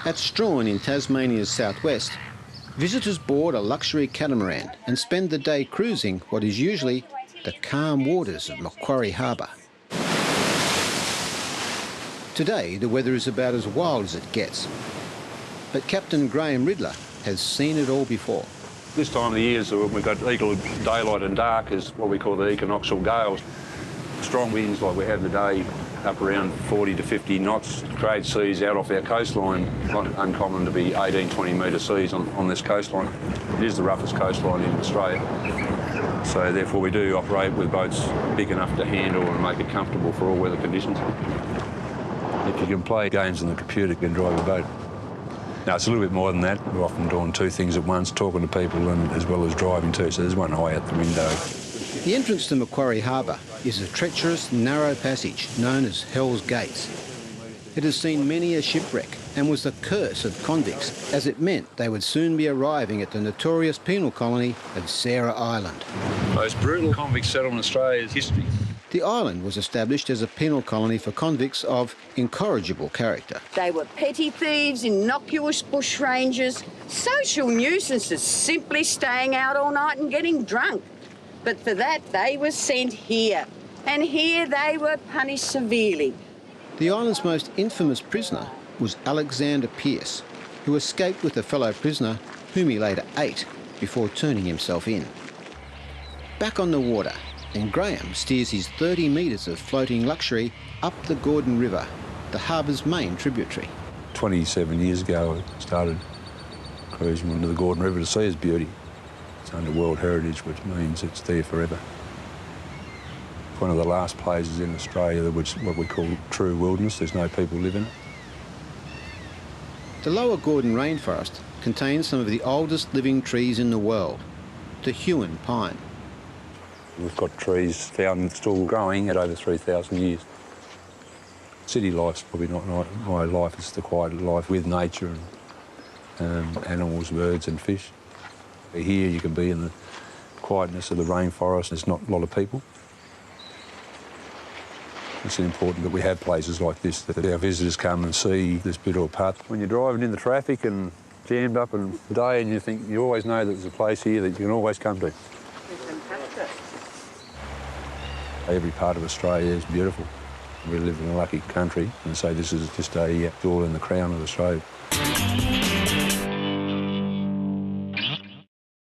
At Straughn in Tasmania's southwest, visitors board a luxury catamaran and spend the day cruising what is usually the calm waters of Macquarie Harbour. Today, the weather is about as wild as it gets. But Captain Graham Riddler has seen it all before. This time of the year, so we've got equal daylight and dark is what we call the equinoctial gales. Strong winds like we had today, up around 40 to 50 knots, great seas out off our coastline. Not uncommon to be 18, 20 metre seas on this coastline. It is the roughest coastline in Australia. So therefore we do operate with boats big enough to handle and make it comfortable for all weather conditions. If you can play games on the computer, you can drive a boat. Now, it's a little bit more than that. We're often doing two things at once, talking to people and as well as driving too, so there's one eye out the window. The entrance to Macquarie Harbour is a treacherous, narrow passage known as Hell's Gates. It has seen many a shipwreck and was the curse of convicts, as it meant they would soon be arriving at the notorious penal colony of Sarah Island. Most brutal convict settlement in Australia's history. The island was established as a penal colony for convicts of incorrigible character. They were petty thieves, innocuous bushrangers, social nuisances, simply staying out all night and getting drunk. But for that, they were sent here, and here they were punished severely. The island's most infamous prisoner was Alexander Pearce, who escaped with a fellow prisoner whom he later ate before turning himself in. Back on the water, and Graham steers his 30 metres of floating luxury up the Gordon River, the harbour's main tributary. 27 years ago, I started cruising into the Gordon River to see its beauty. It's under World Heritage, which means it's there forever. One of the last places in Australia which what we call true wilderness. There's no people living it. The lower Gordon rainforest contains some of the oldest living trees in the world, the Huon pine. We've got trees found still growing at over 3,000 years. City life's probably not my life. It's the quiet life with nature and animals, birds and fish. Here you can be in the quietness of the rainforest. There's not a lot of people. It's important that we have places like this, that our visitors come and see this beautiful path. When you're driving in the traffic and jammed up in the day and you always know that there's a place here that you can always come to. Every part of Australia is beautiful. We live in a lucky country, and so this is just a jewel in the crown of Australia.